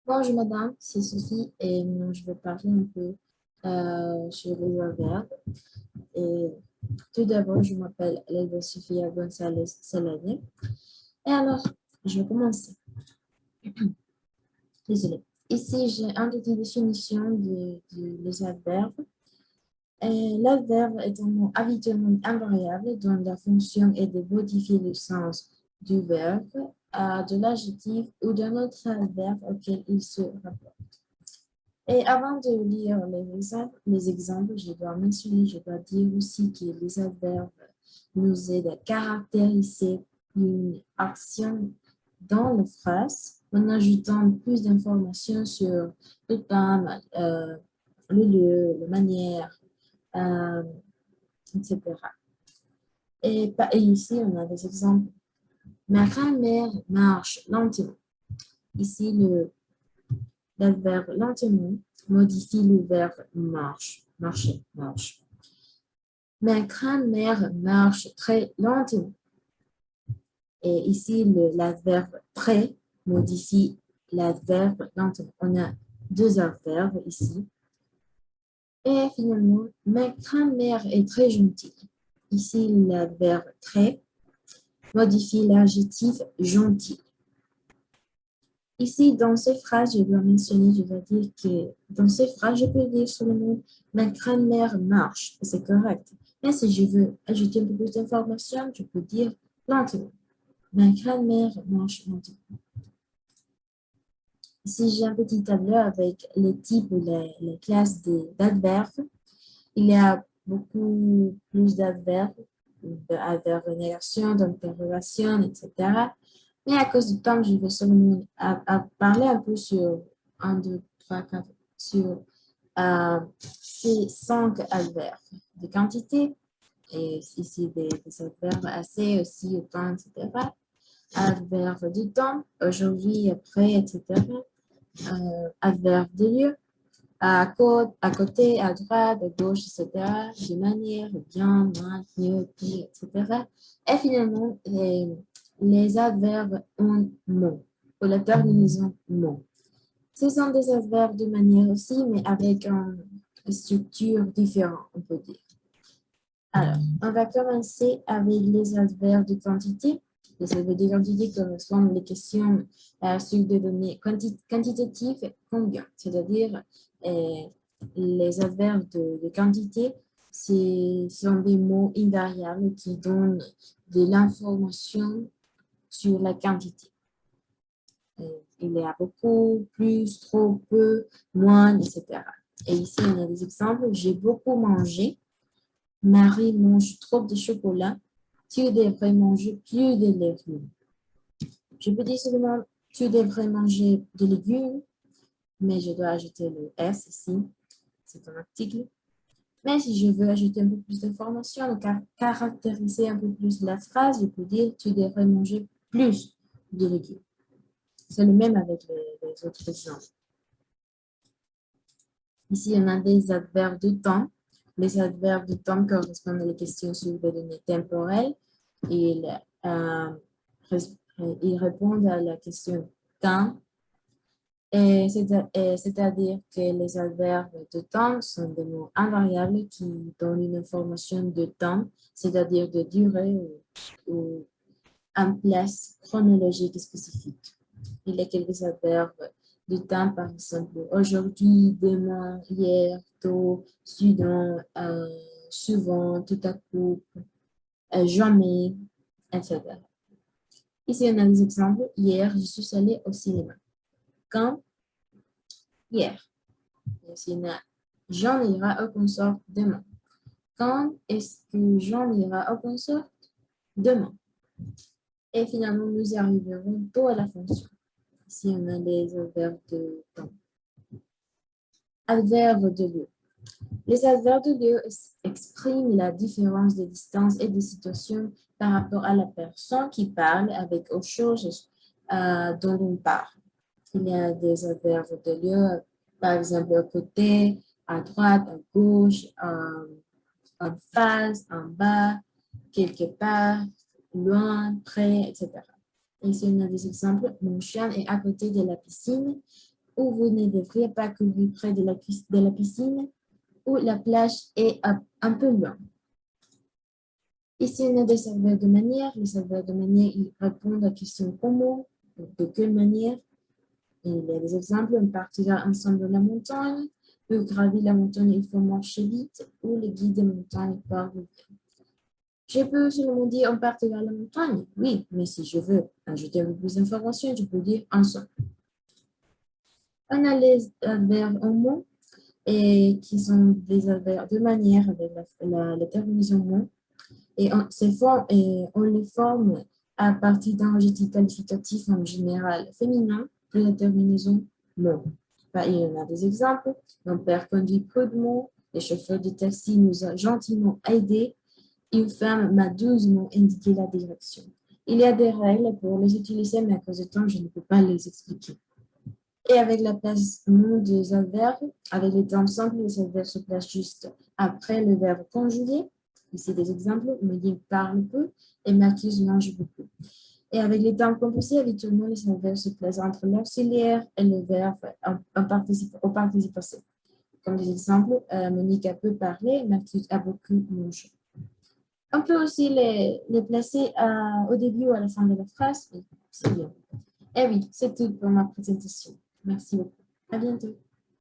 Bonjour madame, c'est Sophie et je vais parler un peu sur les adverbes. Et tout d'abord, je m'appelle Leila Sofia González Salade. Et alors, je vais commencer. Désolée. Ici, j'ai une petite définition des adverbes. L'adverbe est un mot habituellement invariable dont la fonction est de modifier le sens du verbe, de l'adjectif ou d'un autre adverbe auquel il se rapporte. Et avant de lire les exemples, je dois mentionner, je dois dire aussi que les adverbes nous aident à caractériser une action dans la phrase en ajoutant plus d'informations sur le temps, le lieu, la manière, euh, etc. Et ici, on a des exemples. Ma grand-mère marche lentement. Ici, l'adverbe lentement modifie le verbe marche, marcher, marche. Ma grand-mère marche très lentement. Et ici, l'adverbe très modifie l'adverbe lentement. On a deux adverbes ici. Et finalement, ma grand-mère est très gentille. Ici, l'adverbe très modifie l'adjectif gentil. Ici, dans ces phrases, je dois mentionner, je dois dire que dans ces phrases, je peux dire seulement ma grand-mère marche, c'est correct. Mais si je veux ajouter un peu plus d'informations, je peux dire lentement. Ma grand-mère marche lentement. Ici, j'ai un petit tableau avec les types ou les classes d'adverbes. Il y a beaucoup plus d'adverbes, d'adverbes de négation, d'interrogation, etc. Mais à cause du temps, je vais seulement parler un peu sur 1, 2, 3, 4, sur ces 5 adverbes de quantité, et ici des adverbes assez aussi, autant, etc. Adverbes du temps, aujourd'hui, après, etc. Adverbes de lieu, à côté, à droite, à gauche, etc. De manière, bien, mal, mieux, pire, etc. Et finalement, les adverbes en mot, ou la terminaison mot. Ce sont des adverbes de manière aussi, mais avec une structure différente, on peut dire. Alors, on va commencer avec les adverbes de quantité. Les adverbes de quantité correspondent aux questions sur des données quantitatives combien, c'est-à-dire les adverbes de quantité, ce sont des mots invariables qui donnent de l'information sur la quantité. Il y a beaucoup, plus, trop, peu, moins, etc. Et ici, on a des exemples. J'ai beaucoup mangé. Marie mange trop de chocolat. Tu devrais manger plus de légumes. Je peux dire seulement tu devrais manger des légumes, mais je dois ajouter le S ici. C'est un article. Mais si je veux ajouter un peu plus d'informations, caractériser un peu plus la phrase, je peux dire tu devrais manger plus de légumes. C'est le même avec les autres exemples. Ici, on a des adverbes de temps. Les adverbes de temps correspondent aux questions sur les données temporelles. Euh, ils répondent à la question quand. C'est-à-dire que les adverbes de temps sont des mots invariables qui donnent une information de temps, c'est-à-dire de durée ou en place chronologique spécifique. Il y a quelques adverbes de temps, par exemple, aujourd'hui, demain, hier, tôt, soudain, souvent, tout à coup, jamais, etc. Ici, on a des exemples. Hier, je suis allée au cinéma. Quand? Hier. Ici, on a Jean ira au concert demain. Quand est-ce que Jean ira au concert? Demain. Et finalement, nous arriverons tôt à la fonction. Ici, on a les adverbes de temps. Adverbes de lieu. Les adverbes de lieu expriment la différence de distance et de situation par rapport à la personne qui parle avec aux choses dont on parle. Il y a des adverbes de lieu, par exemple, à côté, à droite, à gauche, en face, en bas, quelque part, loin, près, etc. Ici, on a des exemples. Mon chien est à côté de la piscine. ou vous ne devriez pas courir près de la piscine, ou la plage est un peu loin. Ici, on a des serveurs de manière. Les serveurs de manière, ils répondent à la question comment, de quelle manière. Et il y a des exemples, on partira ensemble la montagne. Pour gravir la montagne, il faut marcher vite, ou le guide de montagne parle. Je peux seulement dire on partira à la montagne. Oui, mais si je veux ajouter un peu plus d'informations, je peux dire ensemble. On a les verbes en mots et qui sont des verbes de manière avec la terminaison mot. Et on les forme à partir d'un adjectif qualificatif en général féminin de la terminaison mot. Bah, il y en a des exemples. Mon père conduit prudemment. Le chauffeur de taxi nous a gentiment aidés. Une femme m'a doucement indiqué la direction. Il y a des règles pour les utiliser, mais à cause du temps, je ne peux pas les expliquer. Et avec la placement des adverbes, avec les temps simples, les adverbes se placent juste après le verbe conjugué. Ici des exemples, Medine parle peu et Marcus mange beaucoup. Et avec les temps composés, habituellement, les adverbes se placent entre l'auxiliaire et le verbe au participe passé. Comme des exemples, Monique a peu parlé, Marcus a beaucoup mangé. On peut aussi les placer au début ou à la fin de la phrase, mais c'est bien. Et oui, c'est tout pour ma présentation. Merci beaucoup. À bientôt.